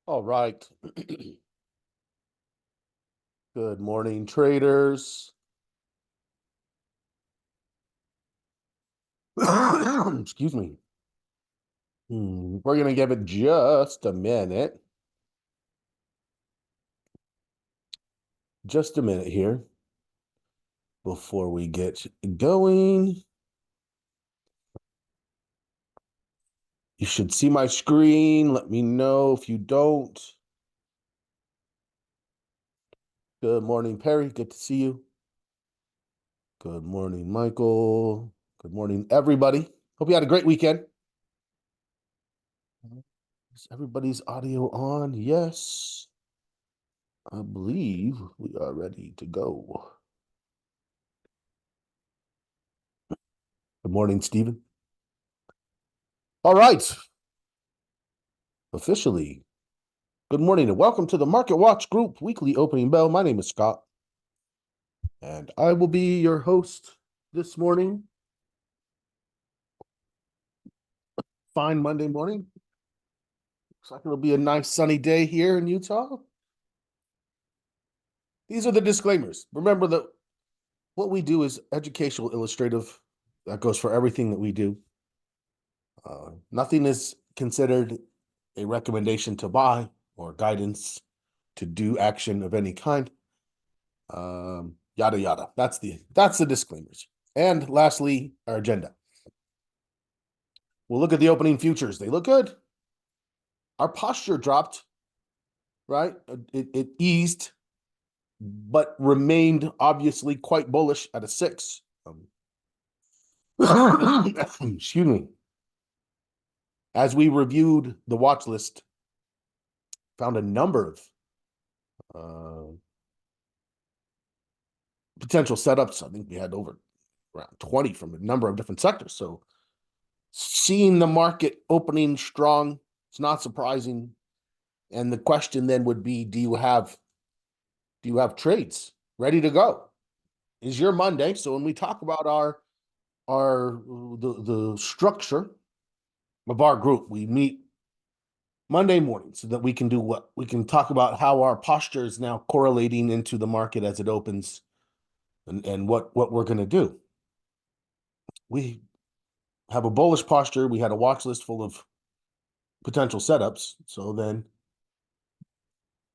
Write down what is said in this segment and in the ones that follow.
All right. Good morning, traders. Excuse me. We're going to give it just a minute. Just a minute here before we get going. You should see my screen. Let me know if you don't. Good morning, Perry. Good to see you. Good morning, Michael. Good morning, everybody. Hope you had a great weekend. Is everybody's audio on? Yes. I believe we are ready to go. Good morning, Stephen. All right. Officially, good morning and welcome to the Market Watch Group weekly opening bell. My name is Scott, and I will be your host this morning. Fine Monday morning. Looks like it'll be a nice sunny day here in Utah. These are the disclaimers. Remember that what we do is educational, illustrative. That goes for everything that we do. Nothing is considered a recommendation to buy or guidance to do action of any kind. Yada yada. That's the disclaimers. And lastly, our agenda. We'll look at the opening futures. They look good. Our posture dropped, right? It eased, but remained obviously quite bullish at a 6. Excuse me. As we reviewed the watch list, found a number of potential setups. I think we had over around 20 from a number of different sectors. So seeing the market opening strong, it's not surprising. And the question then would be, do you have trades ready to go? Is your Monday? So when we talk about the structure of our group, we meet Monday morning so that we can do what? We can talk about how our posture is now correlating into the market as it opens and what we're going to do. We have a bullish posture. We had a watch list full of potential setups. So then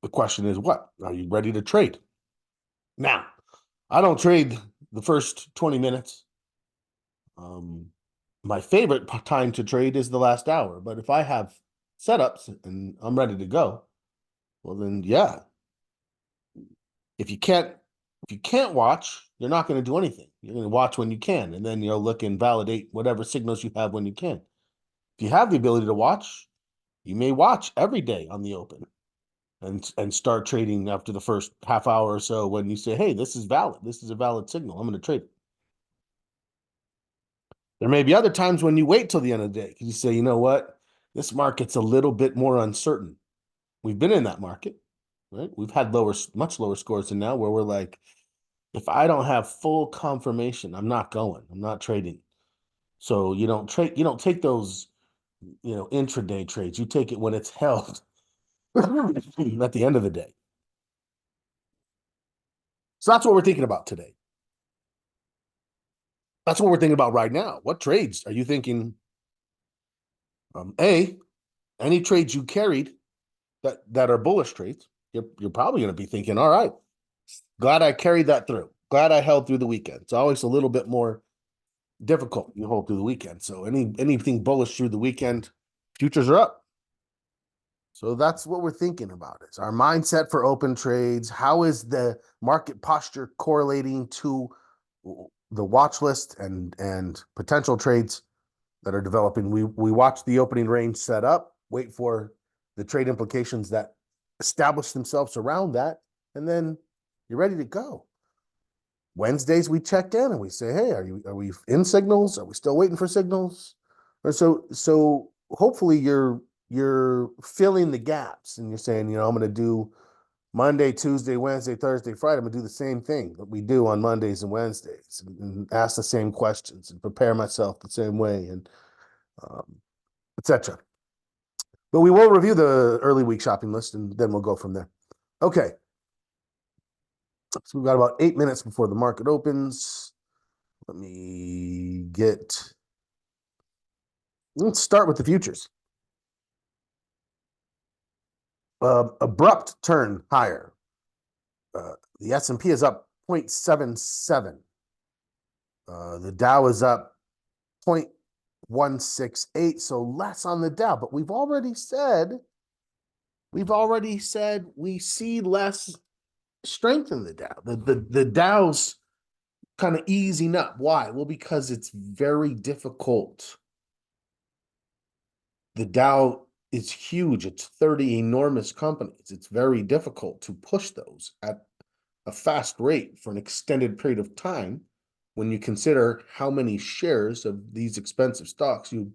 the question is, what? Are you ready to trade? Now, I don't trade the first 20 minutes. My favorite time to trade is the last hour. But if I have setups and I'm ready to go, well then yeah. If you can't watch, you're not going to do anything. You're going to watch when you can, and then you'll look and validate whatever signals you have when you can. If you have the ability to watch, you may watch every day on the open and start trading after the first half hour or so when you say, hey, this is valid. This is a valid signal. I'm going to trade it. There may be other times when you wait till the end of the day because you say, you know what? This market's a little bit more uncertain. We've been in that market, right? We've had much lower scores than now where we're like, if I don't have full confirmation, I'm not going. I'm not trading. So you don't take those, intraday trades. You take it when it's held at the end of the day. So that's what we're thinking about today. That's what we're thinking about right now. What trades are you thinking? Any trades you carried that are bullish trades, you're probably going to be thinking, all right, glad I carried that through. Glad I held through the weekend. It's always a little bit more difficult you hold through the weekend. So anything bullish through the weekend, futures are up. So that's what we're thinking about. Is our mindset for open trades. How is the market posture correlating to the watch list and potential trades that are developing? We watch the opening range set up, wait for the trade implications that establish themselves around that, and then you're ready to go. Wednesdays we check in and we say, hey, are we in signals? Are we still waiting for signals? Or so hopefully you're filling the gaps and you're saying, I'm going to do Monday, Tuesday, Wednesday, Thursday, Friday. I'm going to do the same thing that we do on Mondays and Wednesdays and ask the same questions and prepare myself the same way and etc. But we will review the early week shopping list and then we'll go from there. Okay. So we've got about 8 minutes before the market opens. Let's start with the futures. Abrupt turn higher. The S&P is up 0.77. The Dow is up 0.168, so less on the Dow. But we've already said we see less strength in the Dow. The Dow's kind of easing up. Why? Well, because it's very difficult. The Dow is huge. It's 30 enormous companies. It's very difficult to push those at a fast rate for an extended period of time when you consider how many shares of these expensive stocks you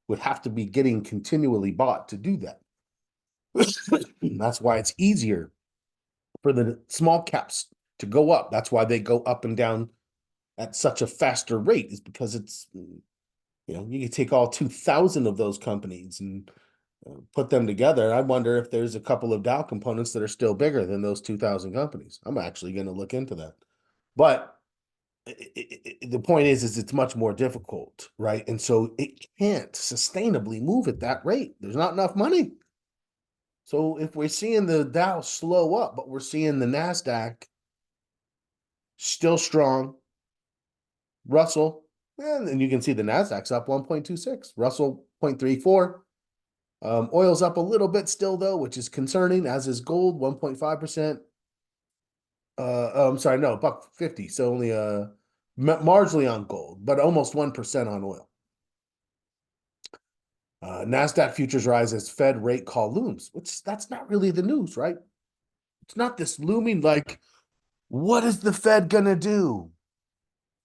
would have to be getting continually bought to do that. That's why it's easier for the small caps to go up. That's why they go up and down at such a faster rate, is because it's, you can take all 2,000 of those companies and put them together. I wonder if there's a couple of Dow components that are still bigger than those 2,000 companies. I'm actually going to look into that. But the point is it's much more difficult, right? And so it can't sustainably move at that rate. There's not enough money. So if we're seeing the Dow slow up, but we're seeing the NASDAQ still strong, Russell, and then you can see the NASDAQ's up 1.26, Russell 0.34. Oil's up a little bit still, though, which is concerning, as is gold, 1.5%. I'm sorry, no, $1.50. So only marginally on gold, but almost 1% on oil. NASDAQ futures rise as Fed rate call looms, which that's not really the news, right? It's not this looming like, what is the Fed going to do?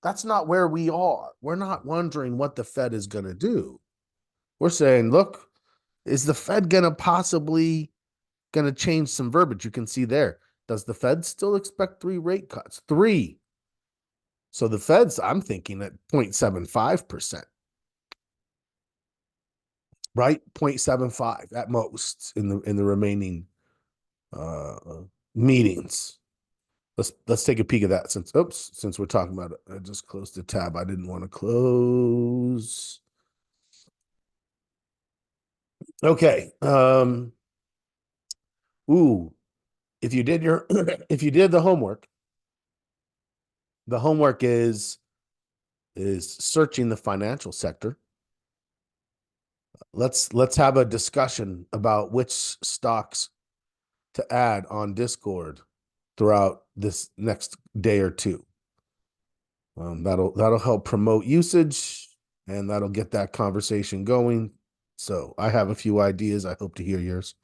That's not where we are. We're not wondering what the Fed is going to do. We're saying, look, is the Fed going to possibly going to change some verbiage? You can see there. Does the Fed still expect 3 rate cuts? 3. So the Fed's, I'm thinking, at 0.75%. Right? 0.75 at most in the remaining meetings. Let's take a peek at that since we're talking about it. I just closed the tab I didn't want to close. Okay. If you did the homework, the homework is searching the financial sector. Let's have a discussion about which stocks to add on Discord throughout this next day or two. That'll help promote usage, and that'll get that conversation going. So I have a few ideas. I hope to hear yours.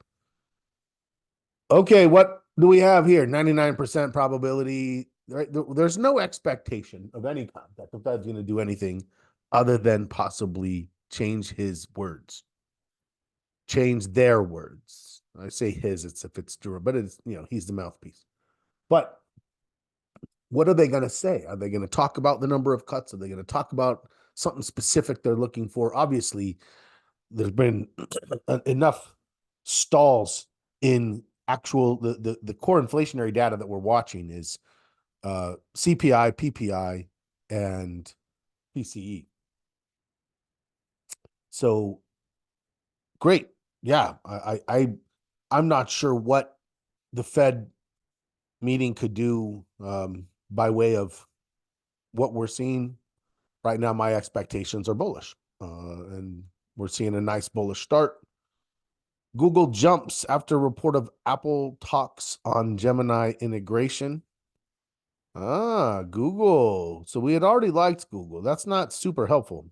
Okay, what do we have here? 99% probability. Right? There's no expectation of any kind that the Fed's going to do anything other than possibly change his words, change their words. I say his, it's if it's true, but it's, he's the mouthpiece. But what are they going to say? Are they going to talk about the number of cuts? Are they going to talk about something specific they're looking for? Obviously, there's been enough stalls in actual the core inflationary data that we're watching is CPI, PPI, and PCE. So great. Yeah, I'm not sure what the Fed meeting could do by way of what we're seeing right now. My expectations are bullish, and we're seeing a nice bullish start. Google jumps after report of Apple talks on Gemini integration. Google. So we had already liked Google. That's not super helpful.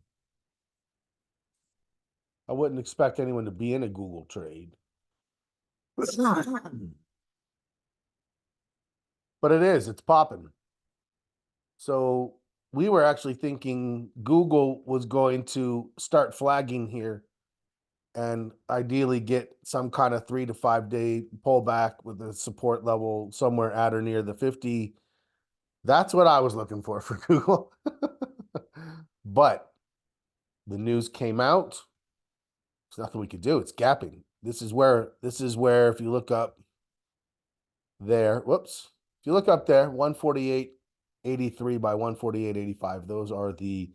I wouldn't expect anyone to be in a Google trade. But it is. It's popping. So we were actually thinking Google was going to start flagging here and ideally get some kind of 3 to 5 day pullback with a support level somewhere at or near the 50. That's what I was looking for Google. But the news came out. There's nothing we could do. It's gapping. This is where if you look up there, whoops, if you look up there, 148.83 by 148.85, those are the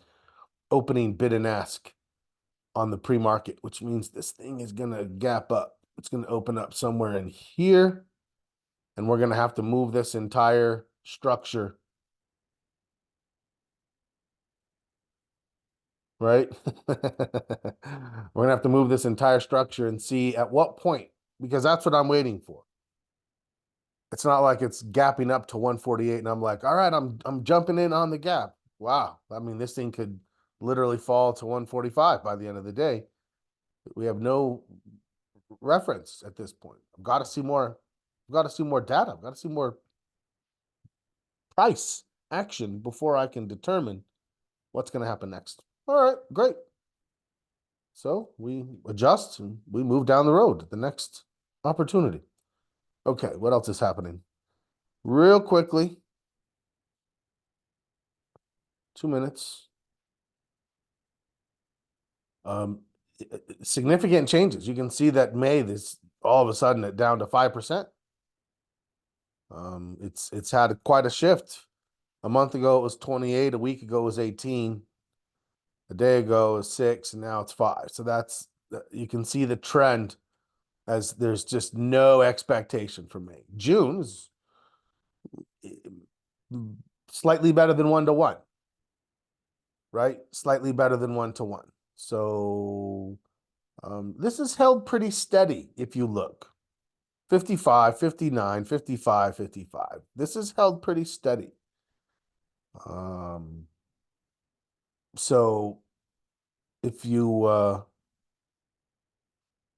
opening bid and ask on the pre-market, which means this thing is gonna gap up. It's gonna open up somewhere in here, and we're gonna have to move this entire structure, right? We're gonna have to move this entire structure and see at what point, because that's what I'm waiting for. It's not like it's gapping up to 148 and I'm like, all right, I'm jumping in on the gap. Wow. I mean, this thing could literally fall to 145 by the end of the day. We have no reference at this point. I've got to see more. I've got to see more data. I've got to see more price action before I can determine what's going to happen next. All right, great. So we adjust and we move down the road to the next opportunity. Okay, what else is happening? Real quickly, 2 minutes. Significant changes. You can see that May, this all of a sudden it down to 5%. It's had quite a shift. A month ago it was 28, a week ago it was 18, a day ago it was 6, and now it's 5. So that's, you can see the trend as there's just no expectation for May. June is slightly better than 1-to-1, right? Slightly better than 1-to-1. So this is held pretty steady if you look. 55, 59, 55, 55. This is held pretty steady. So if you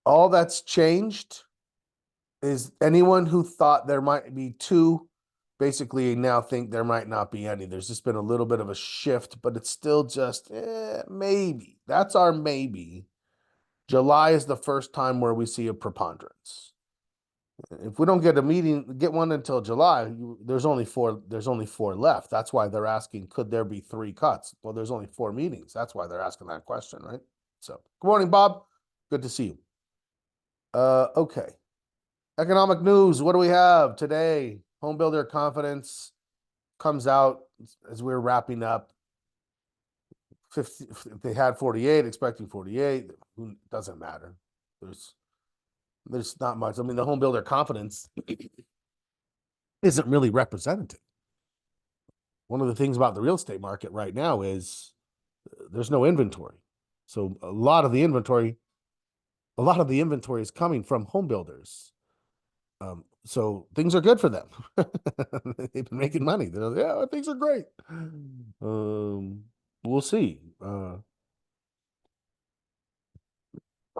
all that's changed is anyone who thought there might be two basically now think there might not be any. There's just been a little bit of a shift, but it's still just maybe. That's our maybe. July is the first time where we see a preponderance. If we don't get one until July, there's only four left. That's why they're asking, could there be 3 cuts? Well, there's only 4 meetings. That's why they're asking that question, right? So, good morning, Bob. Good to see you. Okay. Economic news. What do we have today? Home builder confidence comes out as we're wrapping up. 50, they had 48, expecting 48. Doesn't matter. There's not much. I mean, the home builder confidence isn't really representative. One of the things about the real estate market right now is there's no inventory. So a lot of the inventory is coming from home builders. So things are good for them. They've been making money. They're like, yeah, things are great. We'll see. I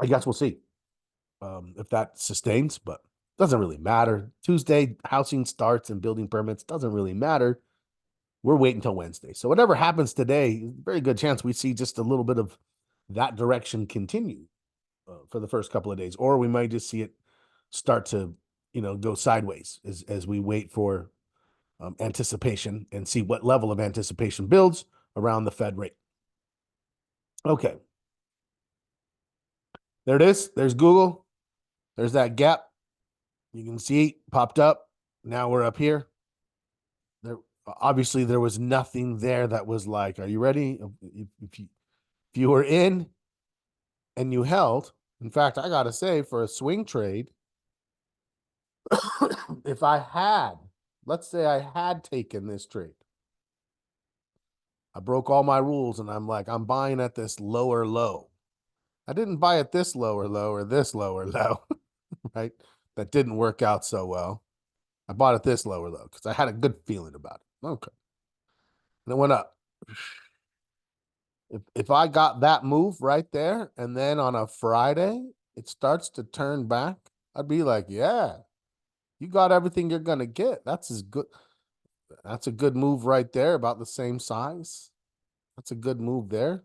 guess we'll see if that sustains, but doesn't really matter. Tuesday, housing starts and building permits doesn't really matter. We're waiting until Wednesday. So whatever happens today, very good chance we see just a little bit of that direction continue for the first couple of days, or we might just see it start to, go sideways as we wait for anticipation and see what level of anticipation builds around the Fed rate. Okay. There it is. There's Google. There's that gap. You can see popped up. Now we're up here. Obviously there was nothing there that was like, are you ready? If you were in and you held, in fact, I got to say for a swing trade, if let's say I had taken this trade, I broke all my rules and I'm like, I'm buying at this lower low. I didn't buy at this lower low or this lower low, right? That didn't work out so well. I bought at this lower low because I had a good feeling about it. Okay. And it went up. If I got that move right there and then on a Friday, it starts to turn back, I'd be like, yeah, you got everything you're going to get. That's a good move right there, about the same size. That's a good move there.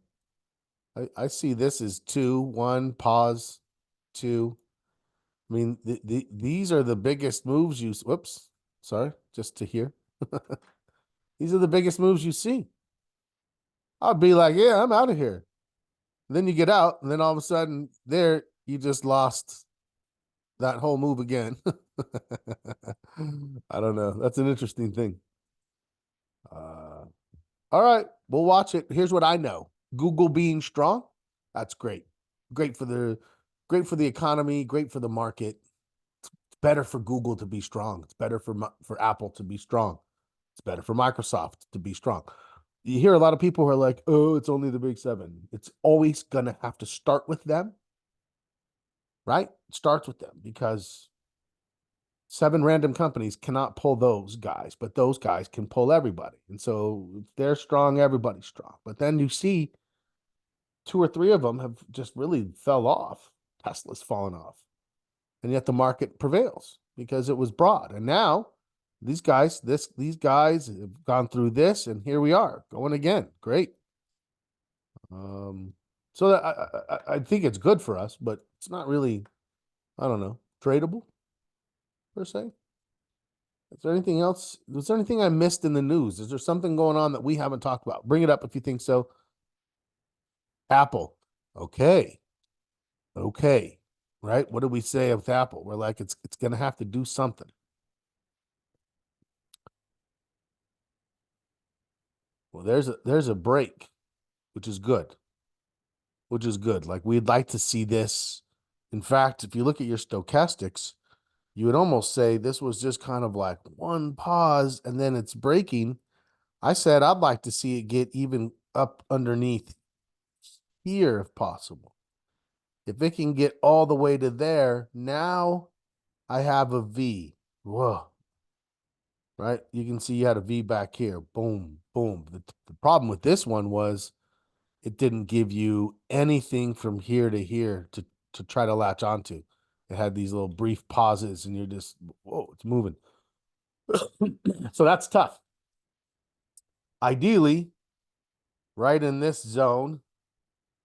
I see this as 2, 1, pause, 2. I mean, these are the biggest moves whoops, sorry, just to hear. These are the biggest moves you see. I'd be like, yeah, I'm out of here. And then you get out, and then all of a sudden, there, you just lost that whole move again. I don't know. That's an interesting thing. All right, we'll watch it. Here's what I know: Google being strong, that's great. Great for the economy. Great for the market. It's better for Google to be strong. It's better for Apple to be strong. It's better for Microsoft to be strong. You hear a lot of people who are like, "Oh, it's only the big seven." It's always gonna have to start with them, right? It starts with them because 7 random companies cannot pull those guys, but those guys can pull everybody. And so if they're strong, everybody's strong. But then you see 2 or 3 of them have just really fell off. Tesla's fallen off. And yet the market prevails because it was broad. And now these guys have gone through this, and here we are going again. Great. So that I think it's good for us, but it's not really, I don't know, tradable per se. Is there anything else? Was there anything I missed in the news? Is there something going on that we haven't talked about? Bring it up if you think so. Apple. Okay. Okay. Right? What did we say with Apple? We're like, it's gonna have to do something. Well, there's a break, which is good. Which is good. Like, we'd like to see this. In fact, if you look at your stochastics, you would almost say this was just kind of like one pause and then it's breaking. I said I'd like to see it get even up underneath here if possible. If it can get all the way to there, now I have a V. Whoa. Right? You can see you had a V back here. Boom, boom. The problem with this one was it didn't give you anything from here to here to try to latch onto. It had these little brief pauses, and you're just, whoa, it's moving. So that's tough. Ideally, right in this zone,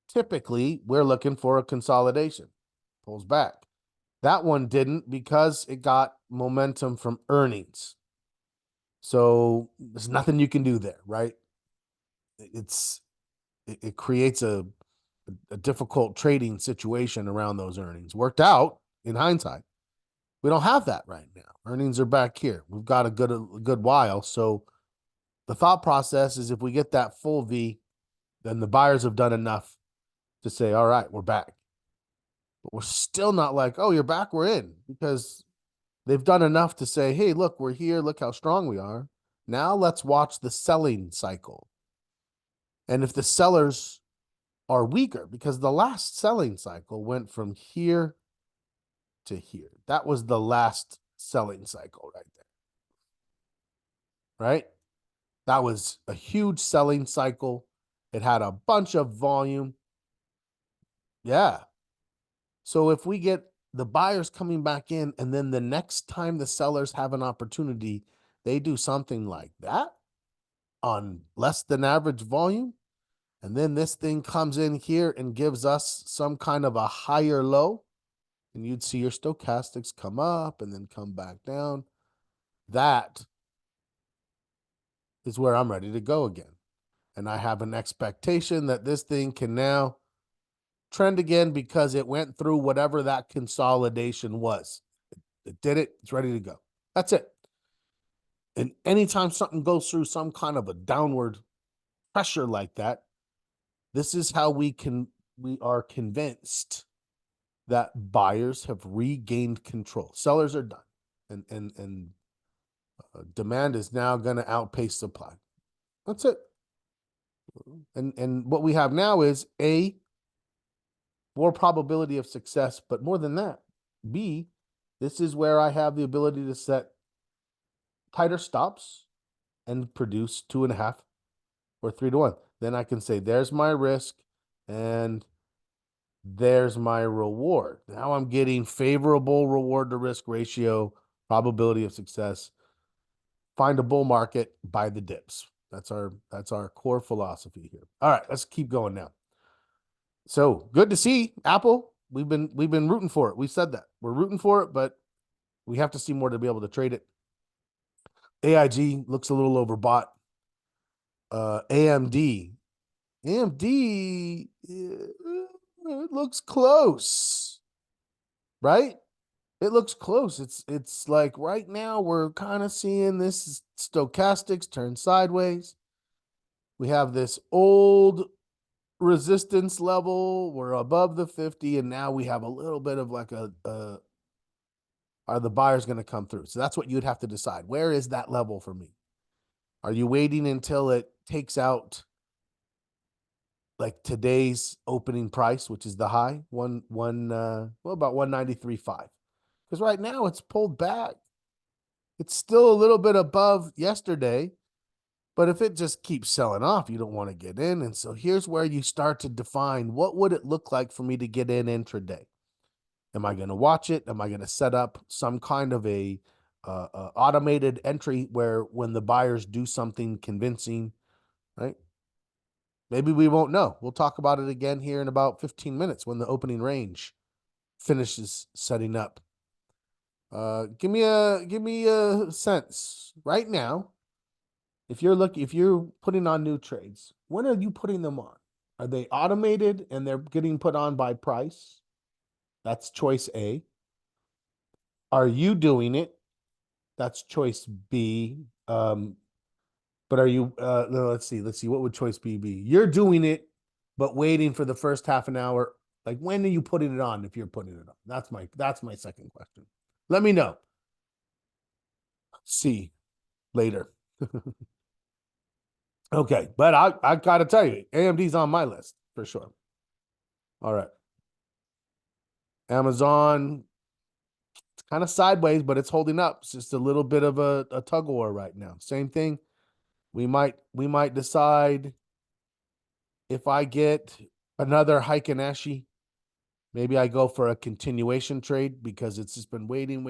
typically we're looking for a consolidation. Pulls back. That one didn't because it got momentum from earnings. So there's nothing you can do there, right? It creates a difficult trading situation around those earnings. Worked out in hindsight. We don't have that right now. Earnings are back here. We've got a good while. So the thought process is if we get that full V, then the buyers have done enough to say, all right, we're back. But we're still not like, oh, you're back, we're in, because they've done enough to say, hey, look, we're here. Look how strong we are. Now let's watch the selling cycle. And if the sellers are weaker, because the last selling cycle went from here to here. That was the last selling cycle right there. Right? That was a huge selling cycle. It had a bunch of volume. Yeah. So if we get the buyers coming back in, and then the next time the sellers have an opportunity, they do something like that on less than average volume, and then this thing comes in here and gives us some kind of a higher low, and you'd see your stochastics come up and then come back down. That is where I'm ready to go again. And I have an expectation that this thing can now trend again because it went through whatever that consolidation was. It did it. It's ready to go. That's it. And anytime something goes through some kind of a downward pressure like that, this is how we are convinced that buyers have regained control. Sellers are done. And demand is now going to outpace supply. That's it. And what we have now is A, more probability of success, but more than that, B, this is where I have the ability to set tighter stops and produce 2.5 or 3-1. Then I can say, there's my risk and there's my reward. Now I'm getting favorable reward to risk ratio, probability of success. Find a bull market, buy the dips. That's our core philosophy here. All right, let's keep going now. So good to see Apple. We've been rooting for it. We said that we're rooting for it, but we have to see more to be able to trade it. AIG looks a little overbought. AMD, it looks close, right? It looks close. It's like right now we're kind of seeing this stochastics turn sideways. We have this old resistance level. We're above the 50, and now we have a little bit of like are the buyers going to come through? So that's what you'd have to decide. Where is that level for me? Are you waiting until it takes out like today's opening price, which is the high about 193.5? Because right now it's pulled back. It's still a little bit above yesterday, but if it just keeps selling off, you don't want to get in. And so here's where you start to define what would it look like for me to get in intraday? Am I going to watch it? Am I going to set up some kind of a automated entry where when the buyers do something convincing, right? Maybe we won't know. We'll talk about it again here in about 15 minutes when the opening range finishes setting up. Give me a sense right now. If you're putting on new trades, when are you putting them on? Are they automated and they're getting put on by price? That's choice A. Are you doing it? That's choice B. But are you no, let's see. What would choice B be? You're doing it, but waiting for the first half an hour. Like when are you putting it on if you're putting it on? That's my second question. Let me know. See later. Okay, but I gotta tell you, AMD's on my list for sure. All right. Amazon, it's kind of sideways, but it's holding up. It's just a little bit of a tug of war right now. Same thing. We might decide if I get another Heiken Ashi, maybe I go for a continuation trade because it's just been waiting.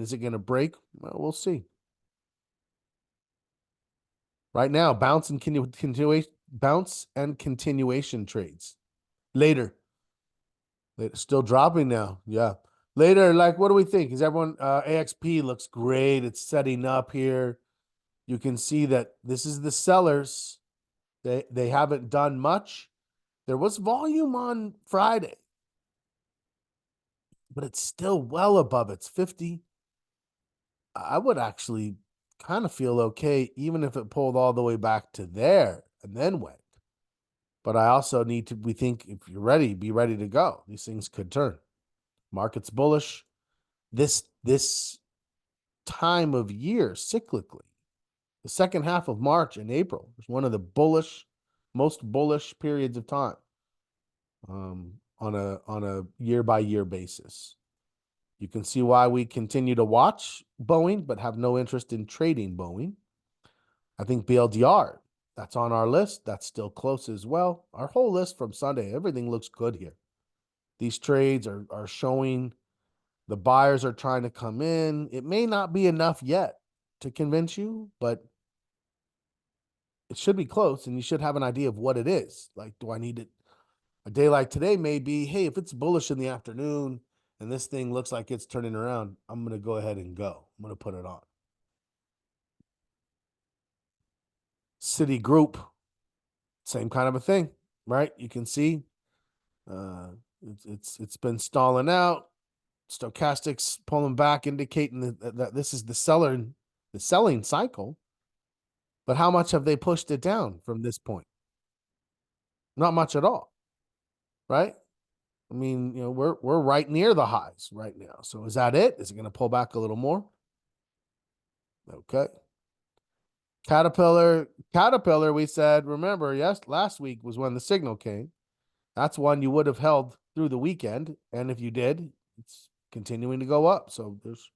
Is it going to break? Well, we'll see. Right now, bounce and continuation trades. Later. Still dropping now. Yeah. Later, like, what do we think? Is everyone AXP looks great. It's setting up here. You can see that this is the sellers. They haven't done much. There was volume on Friday, but it's still well above its 50. I would actually kind of feel okay, even if it pulled all the way back to there and then went. But I also we think if you're ready, be ready to go. These things could turn. Market's bullish. This time of year, cyclically, the second half of March and April is one of the most bullish periods of time on a year by year basis. You can see why we continue to watch Boeing, but have no interest in trading Boeing. I think BLDR, that's on our list. That's still close as well. Our whole list from Sunday, everything looks good here. These trades are showing the buyers are trying to come in. It may not be enough yet to convince you, but it should be close and you should have an idea of what it is. Like, do I need it? A day like today may be, hey, if it's bullish in the afternoon and this thing looks like it's turning around, I'm going to go ahead and go. I'm going to put it on. Citigroup, same kind of a thing, right? You can see it's been stalling out. Stochastics pulling back, indicating that this is the selling cycle. But how much have they pushed it down from this point? Not much at all, right? I mean, we're right near the highs right now. So is that it? Is it going to pull back a little more? Okay. Caterpillar, we said, remember, yes, last week was when the signal came. That's one you would have held through the weekend. And if you did, it's continuing to go up. So there's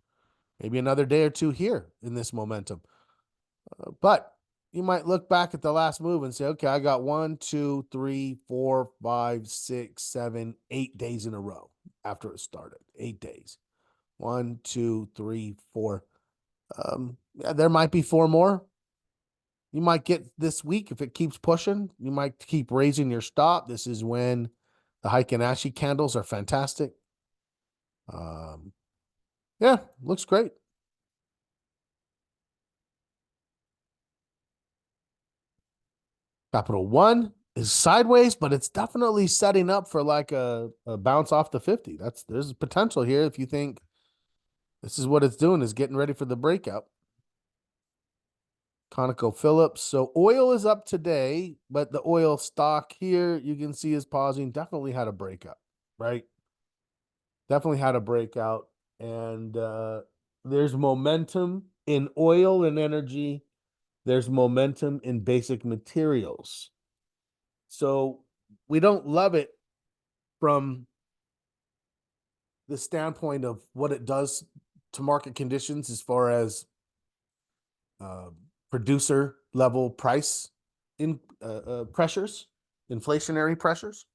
maybe another day or two here in this momentum. But you might look back at the last move and say, okay, I got 1, 2, 3, 4, 5, 6, 7, 8 days in a row after it started. 8 days. 1, 2, 3, 4. Yeah, there might be 4 more. You might get this week if it keeps pushing. You might keep raising your stop. This is when the Heiken Ashi candles are fantastic. Yeah, looks great. Capital One is sideways, but it's definitely setting up for like a bounce off the 50. There's potential here if you think This is what it's doing, is getting ready for the breakout. ConocoPhillips. So oil is up today, but the oil stock here you can see is pausing. Definitely had a breakout, right? Definitely had a breakout. And there's momentum in oil and energy. There's momentum in basic materials. So we don't love it from the standpoint of what it does to market conditions as far as uh, producer level price in pressures, inflationary pressures.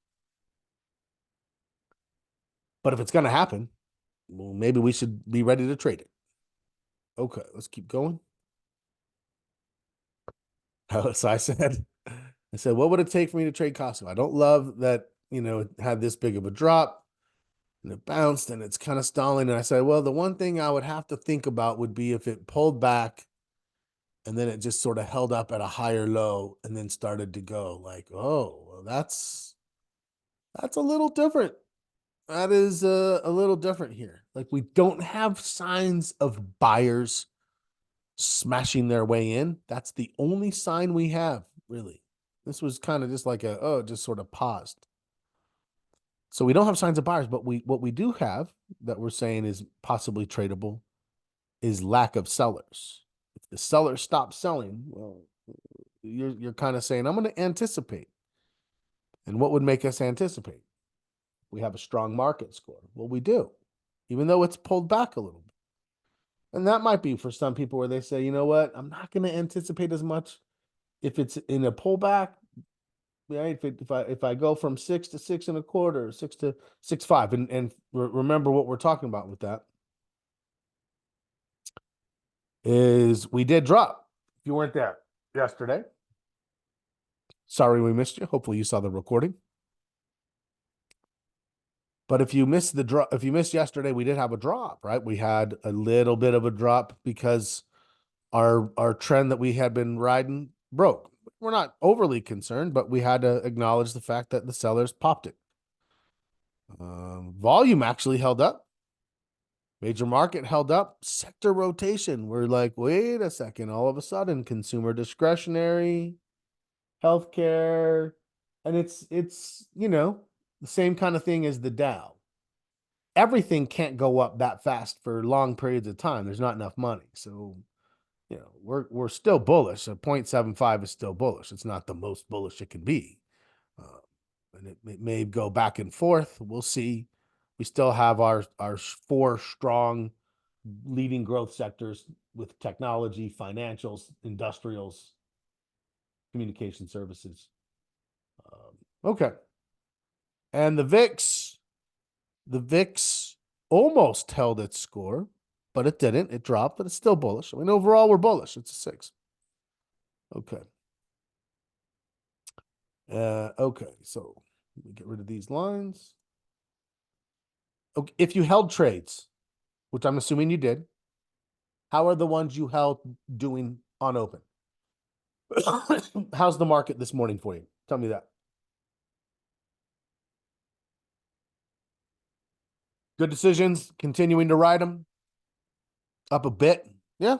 But if it's going to happen, well, maybe we should be ready to trade it. Okay, let's keep going. So I said, what would it take for me to trade Costco? I don't love that, it had this big of a drop and it bounced and it's kind of stalling. And I said, well, the one thing I would have to think about would be if it pulled back and then it just sort of held up at a higher low and then started to go like, oh, well, that's a little different. That is a little different here. Like, we don't have signs of buyers smashing their way in. That's the only sign we have, really. This was kind of just like just sort of paused. So we don't have signs of buyers, but what we do have that we're saying is possibly tradable is lack of sellers. If the sellers stop selling, well, you're kind of saying, I'm going to anticipate. And what would make us anticipate? We have a strong market score. Well, we do, even though it's pulled back a little bit. And that might be for some people where they say, you know what, I'm not going to anticipate as much if it's in a pullback. Right? If I go from 6 to 6.25, 6 to 6.5, and remember what we're talking about with that is we did drop. If you weren't there yesterday, sorry we missed you. Hopefully you saw the recording. But if you missed the drop, if you missed yesterday, we did have a drop, right? We had a little bit of a drop because our trend that we had been riding broke. We're not overly concerned, but we had to acknowledge the fact that the sellers popped it. Volume actually held up. Major market held up. Sector rotation. We're like, wait a second. All of a sudden, consumer discretionary, healthcare, and it's the same kind of thing as the Dow. Everything can't go up that fast for long periods of time. There's not enough money. So, we're still bullish. A 0.75 is still bullish. It's not the most bullish it can be. And it may go back and forth. We'll see. We still have our 4 strong leading growth sectors with technology, financials, industrials, communication services. Okay. And the VIX almost held its score, but it didn't. It dropped, but it's still bullish. I mean, overall, we're bullish. It's a 6. Okay. Okay, so let me get rid of these lines. Okay, if you held trades, which I'm assuming you did, how are the ones you held doing on open? How's the market this morning for you? Tell me that. Good decisions, continuing to ride them. Up a bit. Yeah,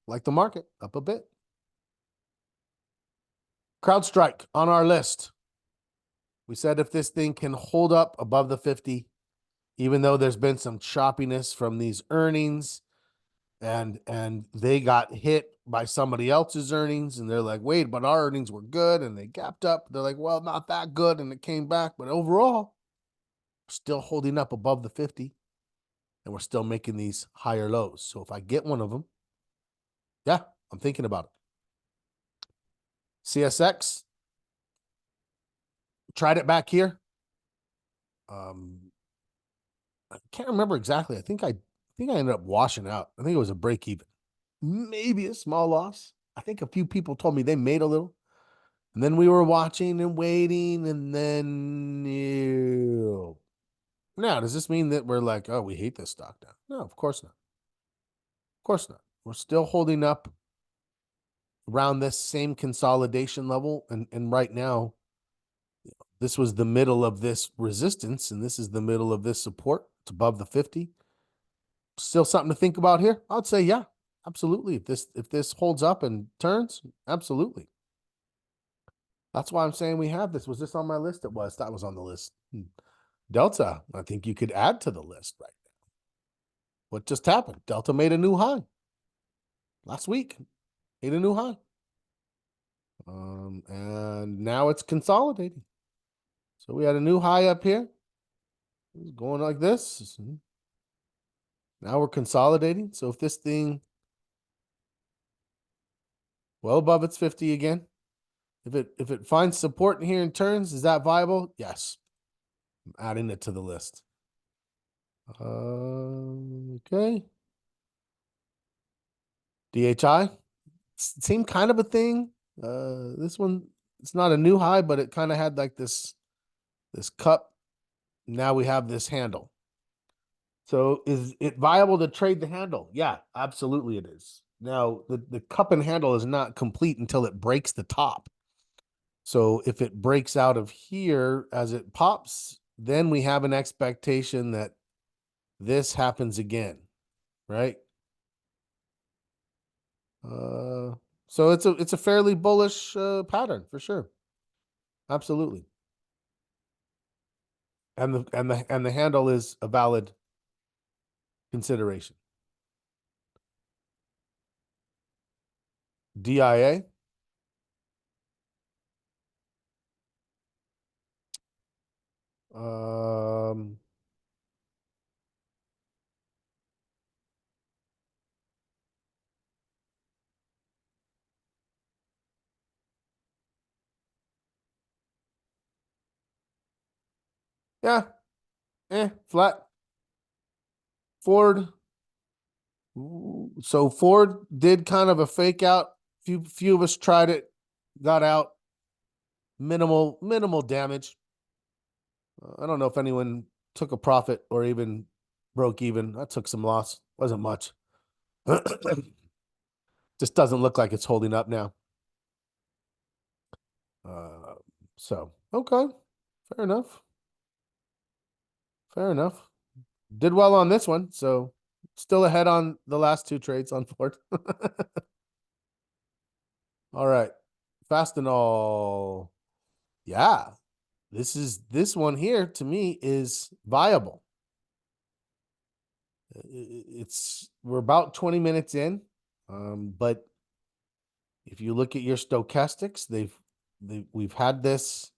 like the market, up a bit. CrowdStrike on our list. We said if this thing can hold up above the 50, even though there's been some choppiness from these earnings, and they got hit by somebody else's earnings, and they're like, wait, but our earnings were good, and they gapped up. They're like, well, not that good, and it came back, but overall, still holding up above the 50, and we're still making these higher lows. So if I get one of them, yeah, I'm thinking about it. CSX, tried it back here. I can't remember exactly. I think I ended up washing out. I think it was a break even, maybe a small loss. I think a few people told me they made a little, and then we were watching and waiting, and then now does this mean that we're like, oh, we hate this stock now? No, of course not. Of course not. We're still holding up around this same consolidation level, and right now, this was the middle of this resistance, and this is the middle of this support. It's above the 50. Still something to think about here? I'd say, yeah, absolutely. If this holds up and turns, absolutely. That's why I'm saying we have this. Was this on my list? It was. That was on the list. Delta, I think you could add to the list right now. What just happened? Delta made a new high last week. Made a new high. And now it's consolidating. So we had a new high up here. It's going like this. Now we're consolidating. So if this thing well above its 50 again, if it finds support in here and turns, is that viable? Yes. I'm adding it to the list. Okay. DHI, same kind of a thing. This one, it's not a new high, but it kind of had like this cup. Now we have this handle. So is it viable to trade the handle? Yeah, absolutely it is. Now the cup and handle is not complete until it breaks the top. So if it breaks out of here as it pops, then we have an expectation that this happens again, right? So it's a fairly bullish pattern for sure. Absolutely. And the handle is a valid consideration. DIA. Um yeah, flat. Ford. So Ford did kind of a fake out. Few of us tried it, got out. Minimal damage. I don't know if anyone took a profit or even broke even. I took some loss. Wasn't much. Just doesn't look like it's holding up now. So okay, fair enough. Fair enough. Did well on this one, so still ahead on the last two trades on Ford. All right, Fastenal. Yeah, this one here to me is viable. We're about 20 minutes in, but if you look at your stochastics, we've had this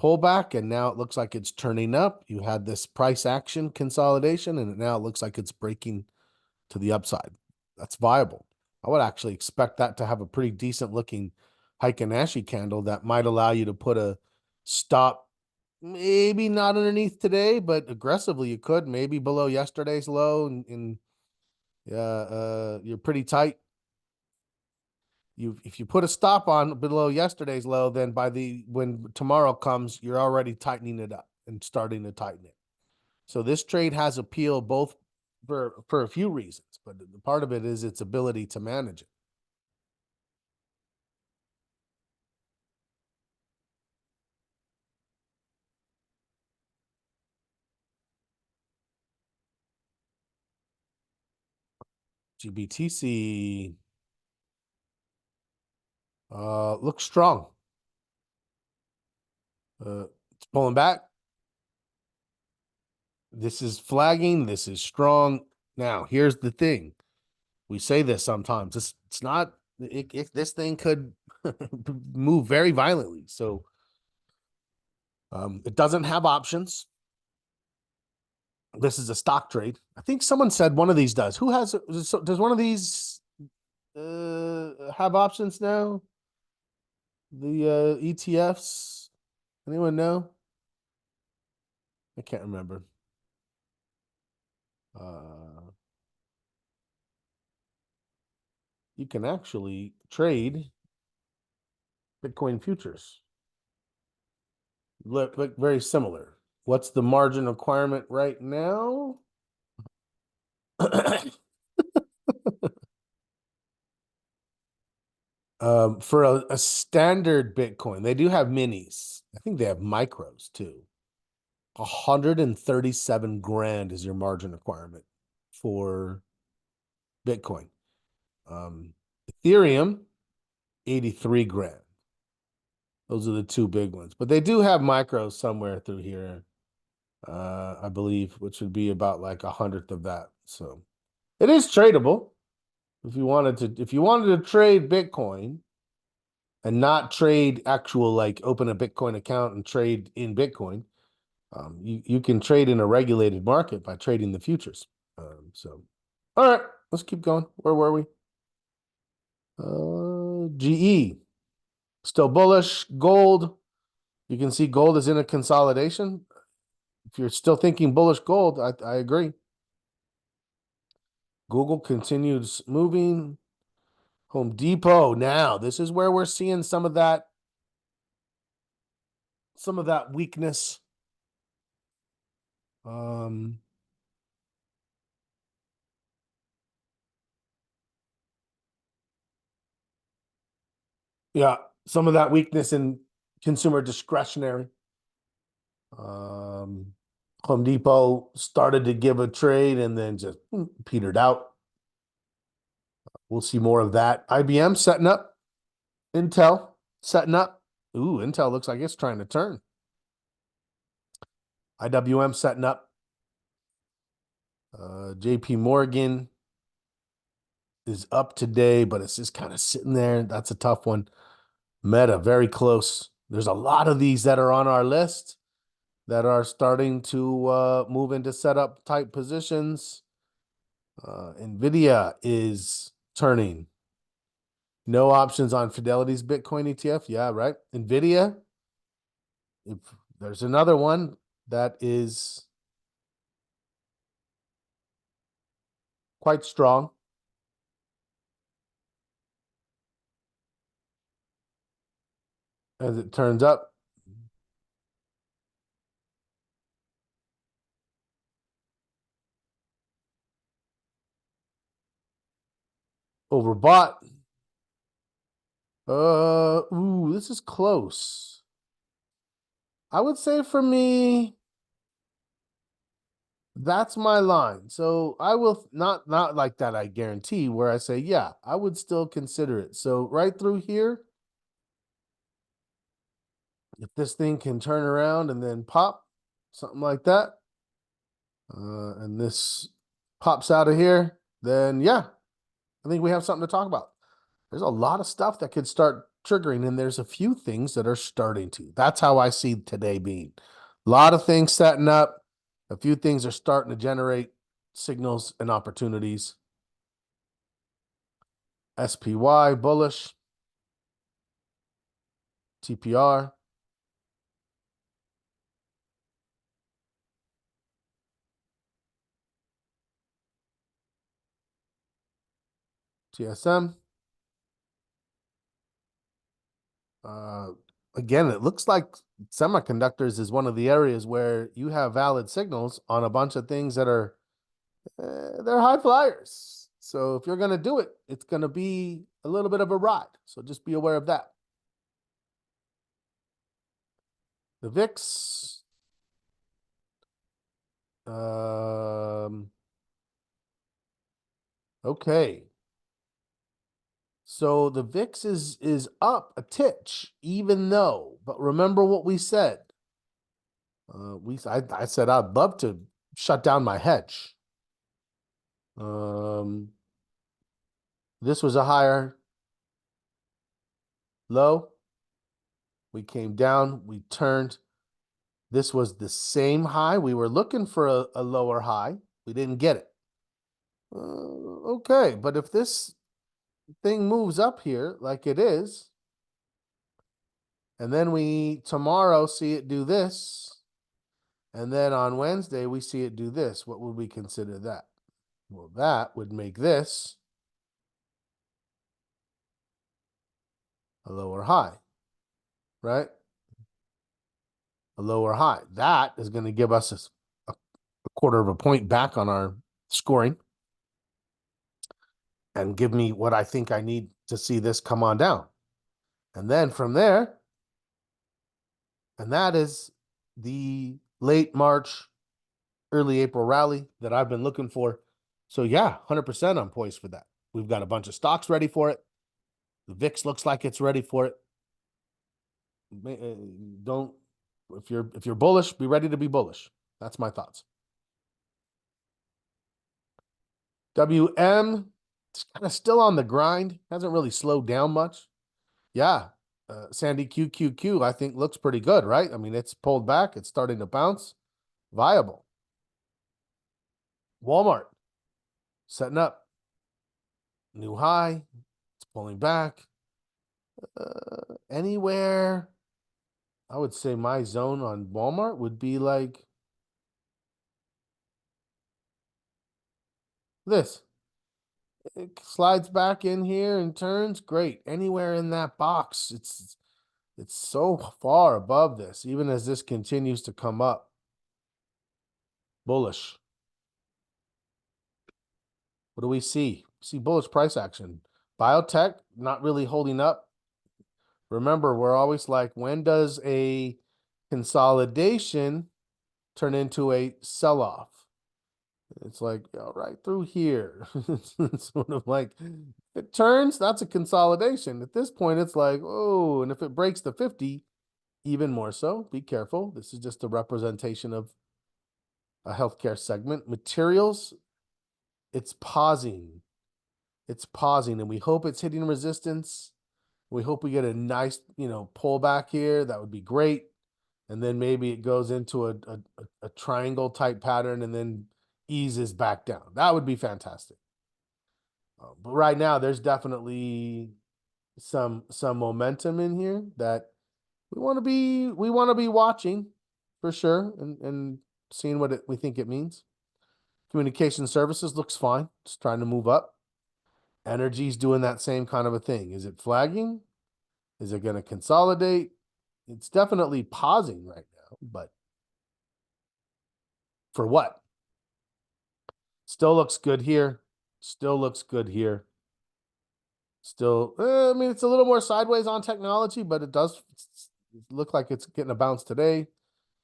pullback and now it looks like it's turning up. You had this price action consolidation and now it looks like it's breaking to the upside. That's viable. I would actually expect that to have a pretty decent looking Heikin-Ashi candle that might allow you to put a stop, maybe not underneath today, but aggressively you could, maybe below yesterday's low, and you're pretty tight. If you put a stop on below yesterday's low, then when tomorrow comes, you're already tightening it up and starting to tighten it. So this trade has appeal both for a few reasons, but the part of it is its ability to manage it. GBTC looks strong. It's pulling back. This is flagging. This is strong. Now, here's the thing. We say this sometimes. It's not. This thing could move very violently. So it doesn't have options. This is a stock trade. I think someone said one of these does. Who has? Does one of these have options now? The ETFs. Anyone know? I can't remember. You can actually trade Bitcoin futures. Look very similar. What's the margin requirement right now? For a standard Bitcoin, they do have minis. I think they have micros too. 137 grand is your margin requirement for Bitcoin. Ethereum, 83 grand. Those are the two big ones. But they do have micros somewhere through here, I believe, which would be about like 100th of that. So it is tradable. If you wanted to trade Bitcoin and not trade actual, like open a Bitcoin account and trade in Bitcoin, you can trade in a regulated market by trading the futures. So, all right, let's keep going. Where were we? GE, still bullish. Gold, you can see gold is in a consolidation. If you're still thinking bullish gold, I agree. Google continues moving. Home Depot, now this is where we're seeing some of that weakness. Yeah, some of that weakness in consumer discretionary. Home Depot started to give a trade and then just petered out. We'll see more of that. IBM setting up. Intel setting up. Ooh, Intel looks like it's trying to turn. IWM setting up. JP Morgan is up today, but it's just kind of sitting there. That's a tough one. Meta, very close. There's a lot of these that are on our list that are starting to move into setup type positions. NVIDIA is turning. No options on Fidelity's Bitcoin ETF. Yeah, right. NVIDIA, if there's another one that is quite strong. As it turns up. Overbought. Ooh, this is close. I would say for me, that's my line. So I will not like that, I guarantee, where I say, yeah, I would still consider it. So right through here, if this thing can turn around and then pop, something like that, and this pops out of here, then yeah, I think we have something to talk about. There's a lot of stuff that could start triggering, and there's a few things that are starting to. That's how I see today being. A lot of things setting up. A few things are starting to generate signals and opportunities. SPY, bullish. TPR. TSM. Again, it looks like semiconductors is one of the areas where you have valid signals on a bunch of things that are they're high flyers. So if you're going to do it, it's going to be a little bit of a ride. So just be aware of that. The VIX. Okay. So the VIX is up a titch, even though, but remember what we said. I said I'd love to shut down my hedge. This was a higher low. We came down, we turned. This was the same high. We were looking for a lower high. We didn't get it. Okay, but if this thing moves up here like it is, and then we tomorrow see it do this, and then on Wednesday we see it do this, what would we consider that? Well, that would make this a lower high, right? A lower high. That is going to give us a quarter of a point back on our scoring and give me what I think I need to see this come on down. And then from there, and that is the late March, early April rally that I've been looking for. So yeah, 100% I'm poised for that. We've got a bunch of stocks ready for it. The VIX looks like it's ready for it. Don't if you're bullish, be ready to be bullish. That's my thoughts. WM, it's kind of still on the grind. Hasn't really slowed down much. Yeah, Sandy QQQ, I think looks pretty good, right? I mean, it's pulled back. It's starting to bounce. Viable. Walmart, setting up. New high. It's pulling back. Anywhere, I would say my zone on Walmart would be like this. It slides back in here and turns. Great. Anywhere in that box, it's so far above this, even as this continues to come up. Bullish. What do we see? We see bullish price action. Biotech not really holding up. Remember, we're always like, when does a consolidation turn into a sell-off? It's like, right through here. It's sort of like, if it turns, that's a consolidation. At this point, it's like, oh, and if it breaks the 50, even more so, be careful. This is just a representation of a healthcare segment. Materials, it's pausing. It's pausing, and we hope it's hitting resistance. We hope we get a nice, pullback here. That would be great. And then maybe it goes into a triangle type pattern and then eases back down. That would be fantastic. But right now, there's definitely some momentum in here that we want to be watching for sure and seeing what we think it means. Communication services looks fine. Just trying to move up. Energy's doing that same kind of a thing. Is it flagging? Is it going to consolidate? It's definitely pausing right now, but for what? Still looks good here. Still looks good here. Still, I mean, it's a little more sideways on technology, but it does look like it's getting a bounce today.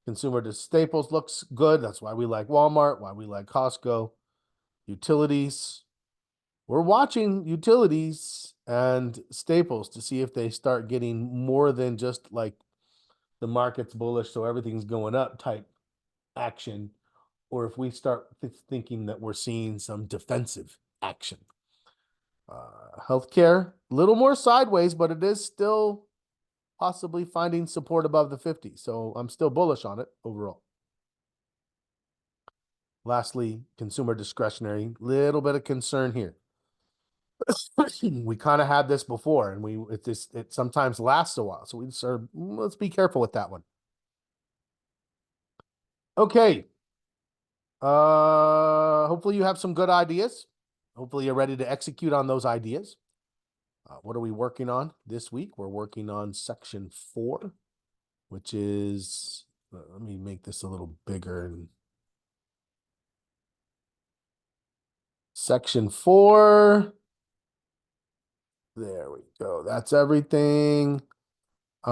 Consumer staples looks good. That's why we like Walmart, why we like Costco. Utilities. We're watching utilities and staples to see if they start getting more than just like the market's bullish, so everything's going up type action, or if we start thinking that we're seeing some defensive action. Healthcare, a little more sideways, but it is still possibly finding support above the 50. So I'm still bullish on it overall. Lastly, consumer discretionary, little bit of concern here. We kind of had this before, and it sometimes lasts a while. So let's be careful with that one. Okay. Hopefully you have some good ideas. Hopefully you're ready to execute on those ideas. What are we working on this week? We're working on section 4, which is, let me make this a little bigger. Section 4. There we go. That's everything. What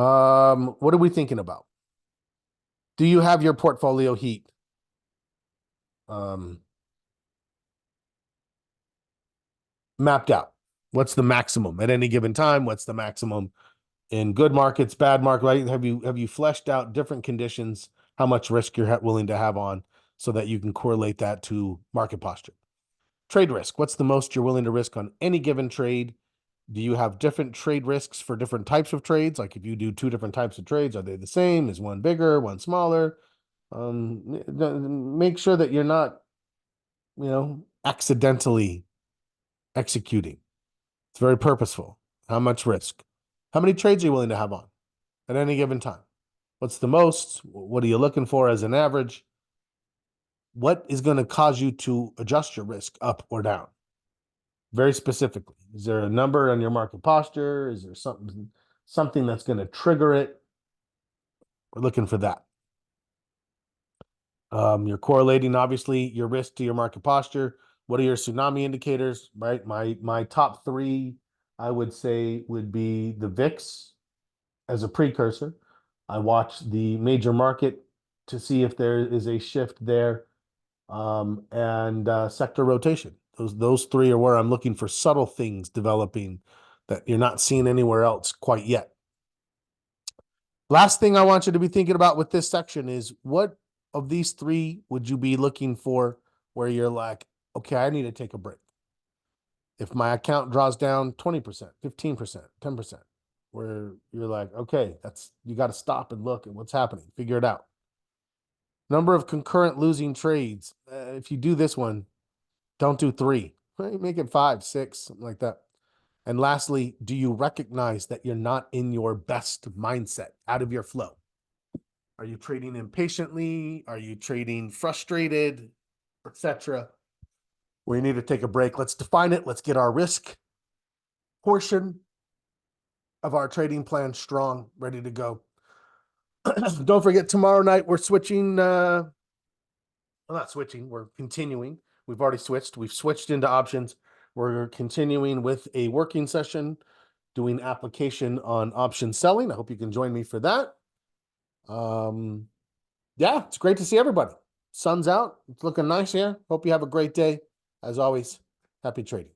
are we thinking about? Do you have your portfolio heat? Mapped out. What's the maximum at any given time? What's the maximum in good markets, bad market? Right? Have you fleshed out different conditions, how much risk you're willing to have on, so that you can correlate that to market posture? Trade risk. What's the most you're willing to risk on any given trade? Do you have different trade risks for different types of trades? Like if you do 2 different types of trades, are they the same? Is one bigger, one smaller? Make sure that you're not, accidentally executing. It's very purposeful. How much risk? How many trades are you willing to have on at any given time? What's the most? What are you looking for as an average? What is going to cause you to adjust your risk up or down? Very specifically. Is there a number on your market posture? Is there something that's going to trigger it? We're looking for that. You're correlating, obviously, your risk to your market posture. What are your tsunami indicators, right? My top 3, I would say, would be the VIX as a precursor. I watch the major market to see if there is a shift there, and sector rotation. Those three are where I'm looking for subtle things developing that you're not seeing anywhere else quite yet. Last thing I want you to be thinking about with this section is what of these three would you be looking for where you're like, okay, I need to take a break. If my account draws down 20%, 15%, 10%, where you're like, okay, you got to stop and look at what's happening, figure it out. Number of concurrent losing trades. If you do this one, don't do 3. Make it 5, 6, something like that. And lastly, do you recognize that you're not in your best mindset, out of your flow? Are you trading impatiently? Are you trading frustrated, etc.? We need to take a break. Let's define it. Let's get our risk portion of our trading plan strong, ready to go. Don't forget, tomorrow night we're switching. Well, not switching. We're continuing. We've already switched. We've switched into options. We're continuing with a working session, doing application on option selling. I hope you can join me for that. Yeah, it's great to see everybody. Sun's out. It's looking nice here. Hope you have a great day. As always, happy trading.